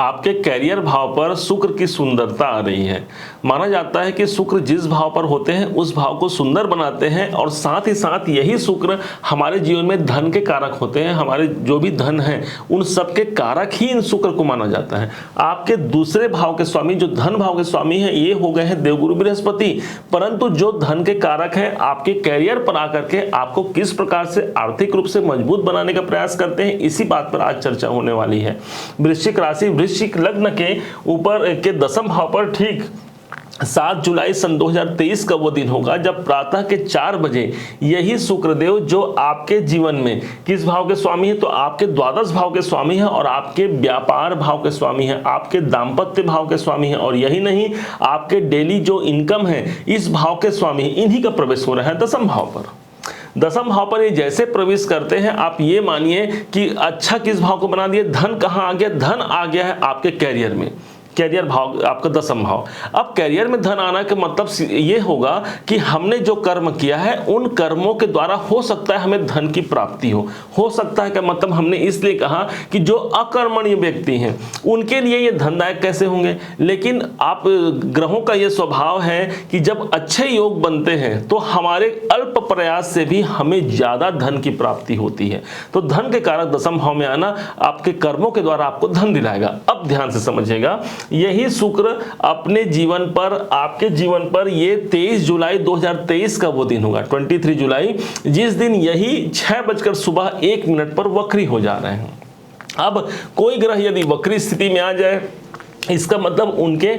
आपके कैरियर भाव पर शुक्र की सुंदरता आ रही है। माना जाता है कि शुक्र जिस भाव पर होते हैं उस भाव को सुंदर बनाते हैं और साथ ही साथ यही शुक्र हमारे जीवन में धन के कारक होते हैं। हमारे जो भी धन है उन सब के कारक ही इन शुक्र को माना जाता है। आपके दूसरे भाव के स्वामी, जो धन भाव के स्वामी हैं, ये हो गए हैं देवगुरु बृहस्पति। परंतु जो धन के कारक हैं आपके कैरियर पर आकर के आपको किस प्रकार से आर्थिक रूप से मजबूत बनाने का प्रयास करते हैं, इसी बात पर आज चर्चा होने वाली है। वृश्चिक राशि, वृश्चिक लग्न के ऊपर के दसम भाव पर ठीक 7 जुलाई सन 2023 का वो दिन होगा जब प्रातः के 4 बजे यही शुक्रदेव, जो आपके जीवन में किस भाव के स्वामी है, तो आपके द्वादश भाव के स्वामी है और आपके व्यापार भाव के स्वामी है, आपके दाम्पत्य भाव के स्वामी है और यही नहीं, आपके डेली जो इनकम है इस भाव के स्वामी, इन्हीं का प्रवेश हो रहा है दसम भाव पर। दसम भाव पर ये जैसे प्रवेश करते हैं, आप ये मानिए कि अच्छा किस भाव को बना दिए, धन कहाँ आ गया, धन आ गया है आपके कैरियर में। कैरियर भाव आपका दसम भाव। अब कैरियर में धन आना का मतलब ये होगा कि हमने जो कर्म किया है उन कर्मों के द्वारा हो सकता है हमें धन की प्राप्ति हो सकता है का मतलब हमने इसलिए कहा कि जो अकर्मण्य व्यक्ति हैं उनके लिए ये धनदायक कैसे होंगे। लेकिन आप ग्रहों का ये स्वभाव है कि जब अच्छे योग बनते हैं तो हमारे अल्प प्रयास से भी हमें ज्यादा धन की प्राप्ति होती है। तो धन के कारक दसम भाव में आना आपके कर्मों के द्वारा आपको धन दिलाएगा। अब ध्यान से समझिएगा, यही शुक्र अपने जीवन पर, आपके जीवन पर ये 23 जुलाई 2023 का वो दिन होगा, 23 जुलाई, जिस दिन यही 6:01 पर वक्री हो जा रहे हैं। अब कोई ग्रह यदि वक्री स्थिति में आ जाए, इसका मतलब उनके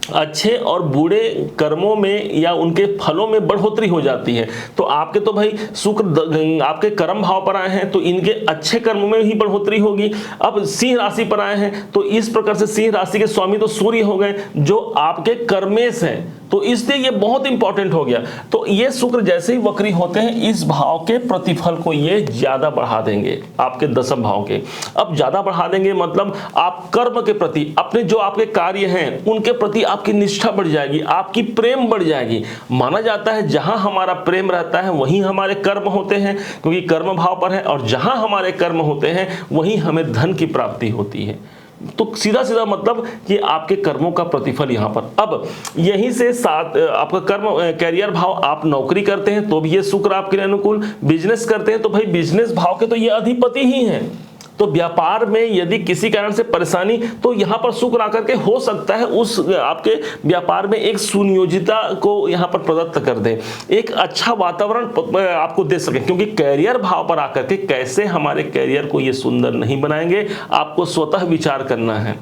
अच्छे और बुरे कर्मों में या उनके फलों में बढ़ोतरी हो जाती है। तो आपके तो भाई शुक्र आपके कर्म भाव पर आए हैं तो इनके अच्छे कर्मों में ही बढ़ोतरी होगी। अब सिंह राशि पर आए हैं तो इस प्रकार से सिंह राशि के स्वामी तो सूर्य हो गए जो आपके कर्मेश हैं, तो इसलिए ये बहुत इंपॉर्टेंट हो गया। तो ये शुक्र जैसे ही वक्री होते हैं इस भाव के प्रतिफल को ये ज्यादा बढ़ा देंगे, आपके दसम भाव के। अब ज्यादा बढ़ा देंगे मतलब आप कर्म के प्रति, अपने जो आपके कार्य हैं उनके प्रति आपकी निष्ठा बढ़ जाएगी, आपकी प्रेम बढ़ जाएगी। माना जाता है जहां हमारा प्रेम रहता है वहीं हमारे कर्म होते हैं, क्योंकि कर्म भाव पर है, और जहां हमारे कर्म होते हैं वहीं हमें धन की प्राप्ति होती है। तो सीधा सीधा मतलब कि आपके कर्मों का प्रतिफल यहां पर। अब यहीं से साथ आपका कर्म कैरियर भाव, आप नौकरी करते हैं तो भी ये शुक्र आपके लिए अनुकूल, बिजनेस करते हैं तो भाई बिजनेस भाव के तो ये अधिपति ही हैं। तो व्यापार में यदि किसी कारण से परेशानी, तो यहां पर शुक्र आकर के हो सकता है उस आपके व्यापार में एक सुनियोजिता को यहां पर प्रदत्त कर दे, एक अच्छा वातावरण आपको दे सके। क्योंकि कैरियर भाव पर आकर के कैसे हमारे कैरियर को ये सुंदर नहीं बनाएंगे, आपको स्वतः विचार करना है।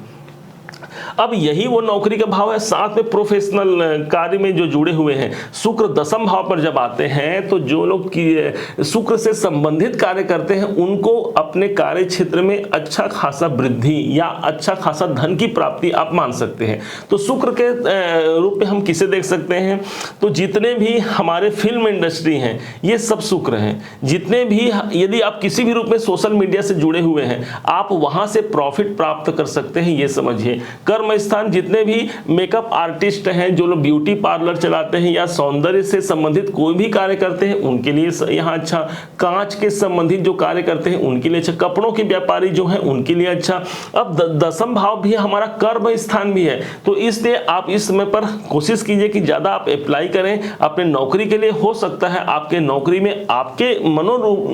अब यही वो नौकरी का भाव है, साथ में प्रोफेशनल कार्य में जो जुड़े हुए हैं। शुक्र दसम भाव पर जब आते हैं तो जो लोग शुक्र से संबंधित कार्य करते हैं उनको अपने कार्य क्षेत्र में अच्छा खासा वृद्धि या अच्छा खासा धन की प्राप्ति आप मान सकते हैं। तो शुक्र के रूप में हम किसे देख सकते हैं, तो जितने भी हमारे फिल्म इंडस्ट्री हैं ये सब शुक्र हैं। जितने भी, यदि आप किसी भी रूप में सोशल मीडिया से जुड़े हुए हैं आप वहां से प्रॉफिट प्राप्त कर सकते हैं, ये समझिए। कर्म स्थान, जितने भी मेकअप आर्टिस्ट हैं, जो लोग ब्यूटी पार्लर चलाते हैं या सौंदर्य से संबंधित कोई भी कार्य करते हैं उनके लिए यहाँ अच्छा, कांच के संबंधित जो कार्य करते हैं उनके लिए अच्छा, कपड़ों के व्यापारी जो हैं उनके लिए अच्छा। अब दसम भाव भी हमारा कर्म स्थान भी है, तो इसलिए आप इस समय पर कोशिश कीजिए कि ज्यादा आप अप्लाई करें अपने नौकरी के लिए। हो सकता है आपके नौकरी में आपके मनोरूप,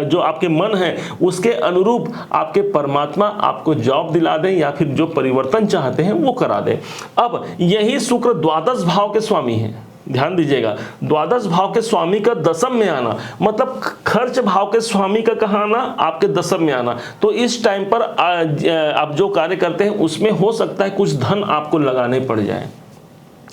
जो आपके मन है उसके अनुरूप आपके परमात्मा आपको जॉब दिला दें या फिर जो परिवर्तन चाहते हैं वो करा दे। अब यही शुक्र द्वादश भाव के स्वामी हैं, ध्यान दीजिएगा। द्वादश भाव के स्वामी का दसम में आना मतलब खर्च भाव के स्वामी का कहां आना, आपके दसम में आना। तो इस टाइम पर आप जो कार्य करते हैं उसमें हो सकता है कुछ धन आपको लगाने पड़ जाए।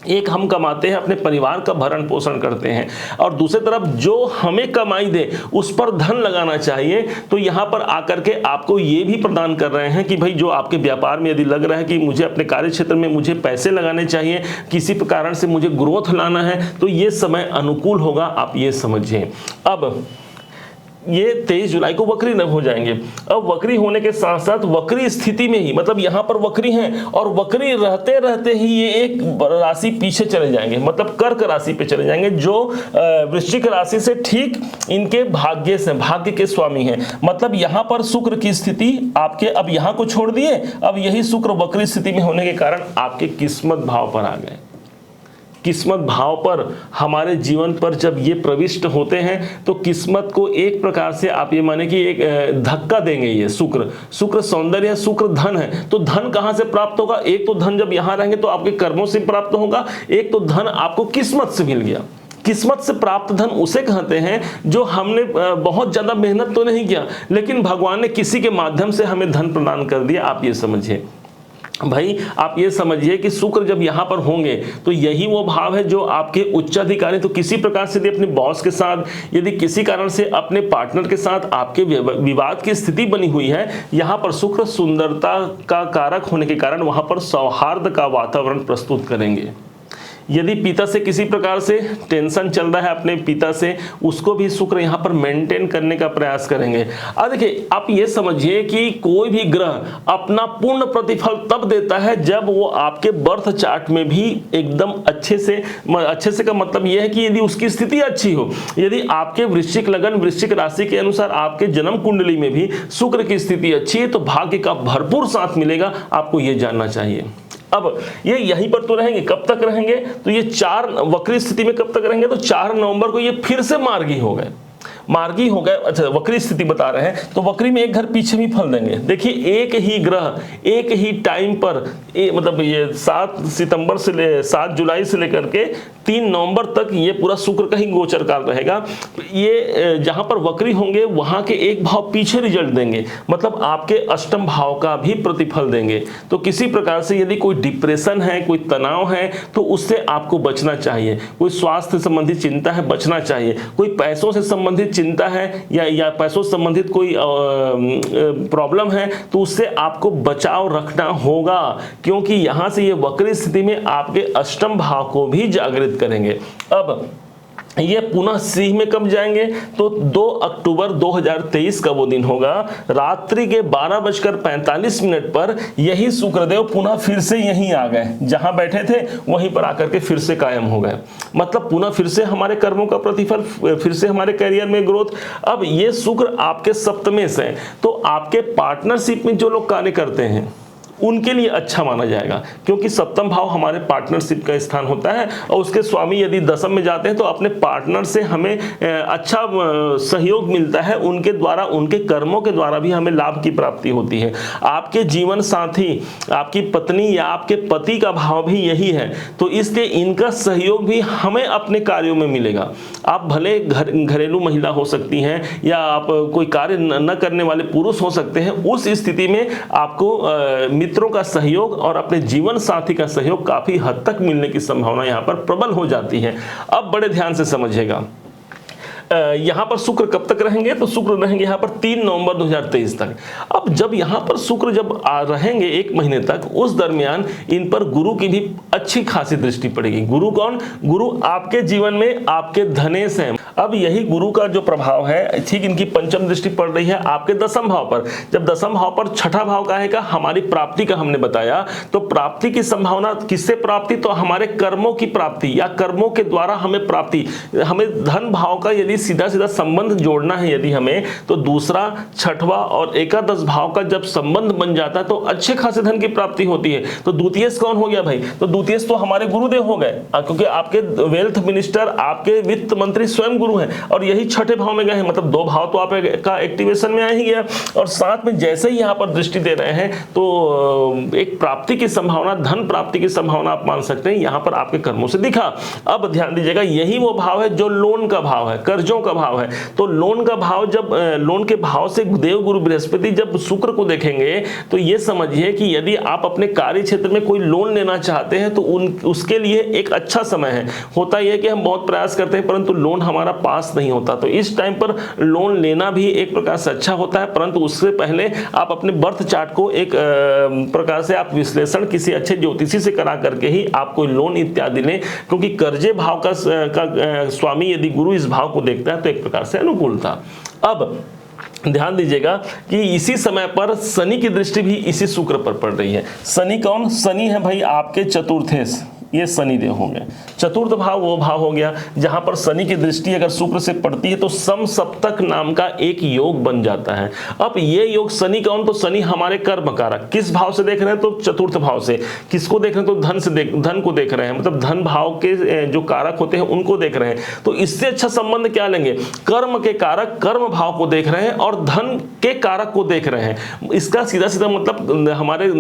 एक हम कमाते हैं, अपने परिवार का भरण पोषण करते हैं, और दूसरी तरफ जो हमें कमाई दे उस पर धन लगाना चाहिए। तो यहाँ पर आकर के आपको ये भी प्रदान कर रहे हैं कि भाई जो आपके व्यापार में यदि लग रहा है कि मुझे अपने कार्य क्षेत्र में मुझे पैसे लगाने चाहिए, किसी कारण से मुझे ग्रोथ लाना है, तो ये समय अनुकूल होगा, आप ये समझिए। अब ये 23 जुलाई को वक्री न हो जाएंगे। अब वक्री होने के साथ साथ वक्री स्थिति में ही, मतलब यहाँ पर वक्री हैं और वक्री रहते रहते ही ये एक राशि पीछे चले जाएंगे, मतलब कर्क राशि पे चले जाएंगे, जो वृश्चिक राशि से ठीक इनके भाग्य से, भाग्य के स्वामी हैं। मतलब यहाँ पर शुक्र की स्थिति आपके, अब यहाँ को छोड़ दिए, अब यही शुक्र वक्री स्थिति में होने के कारण आपके किस्मत भाव पर आ गए। किस्मत भाव पर हमारे जीवन पर जब ये प्रविष्ट होते हैं तो किस्मत को एक प्रकार से आप ये माने कि एक धक्का देंगे। ये शुक्र सौंदर्य है, शुक्र धन है, तो धन कहां से प्राप्त होगा? एक तो धन जब यहां रहेंगे तो आपके कर्मों से प्राप्त होगा, एक तो धन आपको किस्मत से मिल गया। किस्मत से प्राप्त धन उसे कहते हैं जो हमने बहुत ज्यादा मेहनत तो नहीं किया, लेकिन भगवान ने किसी के माध्यम से हमें धन प्रदान कर दिया। आप ये समझिए भाई, आप ये समझिए कि शुक्र जब यहाँ पर होंगे तो यही वो भाव है जो आपके उच्चाधिकारी, तो किसी प्रकार से यदि अपने बॉस के साथ, यदि किसी कारण से अपने पार्टनर के साथ आपके विवाद की स्थिति बनी हुई है, यहाँ पर शुक्र सुंदरता का कारक होने के कारण वहाँ पर सौहार्द का वातावरण प्रस्तुत करेंगे। यदि पिता से किसी प्रकार से टेंशन चल रहा है अपने पिता से, उसको भी शुक्र यहाँ पर मेंटेन करने का प्रयास करेंगे। अब देखिए, आप ये समझिए कि कोई भी ग्रह अपना पूर्ण प्रतिफल तब देता है जब वो आपके बर्थ चार्ट में भी एकदम अच्छे से का मतलब यह है कि यदि उसकी स्थिति अच्छी हो, यदि आपके वृश्चिक लगन, वृश्चिक राशि के अनुसार आपके जन्म कुंडली में भी शुक्र की स्थिति अच्छी है तो भाग्य का भरपूर साथ मिलेगा। आपको यह जानना चाहिए। अब ये यहीं पर तो रहेंगे, कब तक रहेंगे? तो ये 4 वक्री स्थिति में कब तक रहेंगे? तो 4 नवंबर को ये फिर से मार्गी हो गए, मार्गी हो गए। अच्छा, वक्री स्थिति बता रहे हैं तो वक्री में एक घर पीछे भी फल देंगे। देखिए, एक ही ग्रह एक ही टाइम पर मतलब ये 7 जुलाई से लेकर के 3 नवंबर तक ये पूरा शुक्र का ही गोचर काल रहेगा। ये जहां पर वक्री होंगे वहां के एक भाव पीछे रिजल्ट देंगे, मतलब आपके अष्टम भाव का भी प्रतिफल देंगे। तो किसी प्रकार से यदि कोई डिप्रेशन है, कोई तनाव है, तो उससे आपको बचना चाहिए। कोई स्वास्थ्य संबंधी चिंता है, बचना चाहिए। कोई पैसों से संबंधित चिंता है या पैसों से संबंधित कोई प्रॉब्लम है, तो उससे आपको बचाव रखना होगा, क्योंकि यहां से ये वक्री स्थिति में आपके अष्टम भाव को भी जागृत करेंगे। अब ये पुनः सिंह में कब जाएंगे? तो 2 अक्टूबर 2023 का वो दिन होगा। रात्रि के 12:45 पर यही शुक्रदेव पुनः फिर से यहीं आ गए, जहां बैठे थे वहीं पर आकर के फिर से कायम हो गए। मतलब पुनः फिर से हमारे कर्मों का प्रतिफल, फिर से हमारे करियर में ग्रोथ। अब ये शुक्र आपके सप्तमे से, तो आपके पार्टनरशिप में जो लोग कार्य करते हैं उनके लिए अच्छा माना जाएगा, क्योंकि सप्तम भाव हमारे पार्टनरशिप का स्थान होता है और उसके स्वामी यदि दशम में जाते हैं तो अपने पार्टनर से हमें अच्छा सहयोग मिलता है, उनके द्वारा, उनके कर्मों के द्वारा भी हमें लाभ की प्राप्ति होती है। आपके जीवन साथी, आपकी पत्नी या आपके पति का भाव भी यही है, तो इसलिए इनका सहयोग भी हमें अपने कार्यों में मिलेगा। आप भले घरेलू महिला हो सकती हैं या आप कोई कार्य न करने वाले पुरुष हो सकते हैं, उस स्थिति में आपको मित्रों का सहयोग और अपने जीवन साथी का सहयोग काफी हद तक मिलने की संभावना यहां पर प्रबल हो जाती है। अब बड़े ध्यान से समझिएगा, यहां पर शुक्र कब तक रहेंगे? तो शुक्र रहेंगे यहां पर 3 नवंबर 2023 तक। अब जब यहां पर शुक्र जब रहेंगे 1 महीने तक, उस दरमियान इन पर गुरु की भी अच्छी खासी दृष्टि पड़ेगी। गुरु कौन? गुरु आपके जीवन में आपके धनेश हैं। अब यही गुरु का जो प्रभाव है, ठीक इनकी पंचम दृष्टि पड़ रही है आपके दशम भाव पर। जब दशम भाव पर छठा भाव का है, हमारी प्राप्ति का हमने बताया, तो प्राप्ति की संभावना किससे प्राप्ति? तो हमारे कर्मों की प्राप्ति या कर्मों के द्वारा हमें प्राप्ति। हमें धन भाव का यदि सीधा सीधा संबंध जोड़ना है यदि हमें, तो दूसरा, छठवा और एकादश भाव का जब संबंध बन जाता है तो अच्छे खासे धन की प्राप्ति होती है। तो द्वितीय कौन हो गया भाई? तो द्वितीय तो हमारे गुरुदेव हो गए, क्योंकि आपके वेल्थ मिनिस्टर, आपके वित्त मंत्री स्वयं गुरु हैं और यही छठे भाव में गए हैं। मतलब 2 भाव तो आपका एक्टिवेशन में आ ही गया और साथ में जैसे ही यहाँ पर दृष्टि दे रहे हैं तो एक प्राप्ति की संभावना, धन प्राप्ति की संभावना आप मान सकते हैं, यहाँ पर आपके कर्मों से दिखा। अब ध्यान दीजिएगा, यही वो भाव है जो लोन का भाव है, कर्जों का भाव है। तो लोन का भाव, जब लोन के भाव से देव गुरु बृहस्पति जब शुक्र को देखेंगे तो ये समझिए कि यदि आप अपने कार्य क्षेत्र में कोई लोन लेना चाहते हैं तो उसके लिए एक अच्छा समय है। होता यह है कि हम बहुत प्रयास करते हैं परंतु लोन हमारा पास नहीं होता, तो इस टाइम पर लोन लेना भी एक प्रकार से अच्छा होता है, परंतु उससे पहले आप अपने बर्थ चार्ट को एक प्रकार से आप विश्लेषण किसी अच्छे ज्योतिषी से करा करके ही आप कोई लोन इत्यादि लें, क्योंकि कर्जे भाव का स्वामी यदि गुरु इस भाव को देखता है तो एक प्रकार से अनुकूल था। अब ध्यान दीजिएगा कि इसी समय पर शनि की दृष्टि भी इसी शुक्र पर पड़ रही है। शनि कौन? शनि है भाई आपके चतुर्थेश, ये शनिदेव हो गए। चतुर्थ भाव वो भाव हो गया जहां पर शनि की दृष्टि अगर शुक्र से पड़ती है तो समसप्तक नाम का एक योग बन जाता है। अब ये योग शनि कौन? तो शनि हमारे कर्म कारक। किस भाव से देख रहे हैं? तो चतुर्थ भाव से। किसको देख रहे हैं? तो धन को देख रहे हैं, मतलब धन भाव के जो कारक होते हैं उनको देख रहे हैं। तो इससे अच्छा संबंध क्या लेंगे? कर्म के कारक कर्म भाव को देख रहे हैं और धन के कारक को देख रहे हैं। इसका सीधा सीधा मतलब हमारे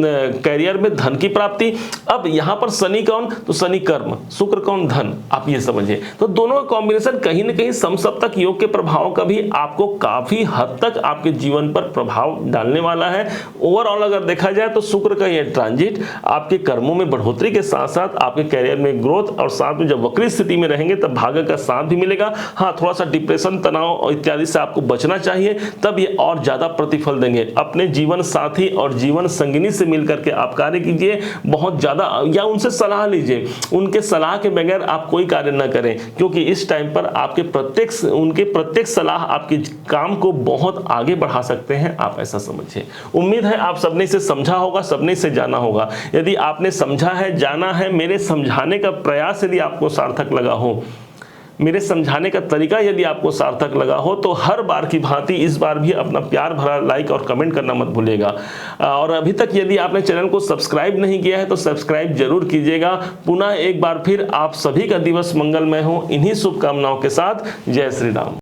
कैरियर में धन की प्राप्ति। अब यहां पर शनि कौन? तो शनि कर्म, शुक्र कौन? धन। आप ये समझिए, तो दोनों का कॉम्बिनेशन कहीं ना कहीं समसप्तक योग के प्रभाव का भी आपको काफी हद तक आपके जीवन पर प्रभाव डालने वाला है। ओवरऑल अगर देखा जाए तो शुक्र का ये ट्रांजिट आपके कर्मों में बढ़ोतरी के साथ साथ आपके कैरियर में ग्रोथ, और साथ में जब वक्री स्थिति में रहेंगे तब भाग्य का साथ भी मिलेगा। हाँ, थोड़ा सा डिप्रेशन, तनाव इत्यादि से आपको बचना चाहिए, तब ये और ज्यादा प्रतिफल देंगे। अपने जीवन साथी और जीवन संगिनी से मिलकर के आप कार्य कीजिए बहुत ज्यादा, या उनसे सलाह लीजिए। उनके सलाह के बगैर आप कोई कार्य न करें, क्योंकि इस टाइम पर उनके प्रत्येक सलाह आपके काम को बहुत आगे बढ़ा सकते हैं। आप ऐसा समझिए। उम्मीद है आप सबने इसे समझा होगा, सबने इसे जाना होगा। यदि आपने समझा है, जाना है, मेरे समझाने का प्रयास यदि आपको सार्थक लगा हो, मेरे समझाने का तरीका यदि आपको सार्थक लगा हो, तो हर बार की भांति इस बार भी अपना प्यार भरा लाइक और कमेंट करना मत भूलिएगा। और अभी तक यदि आपने चैनल को सब्सक्राइब नहीं किया है तो सब्सक्राइब जरूर कीजिएगा। पुनः एक बार फिर आप सभी का दिवस मंगलमय हो, इन्हीं शुभकामनाओं के साथ। जय श्री राम।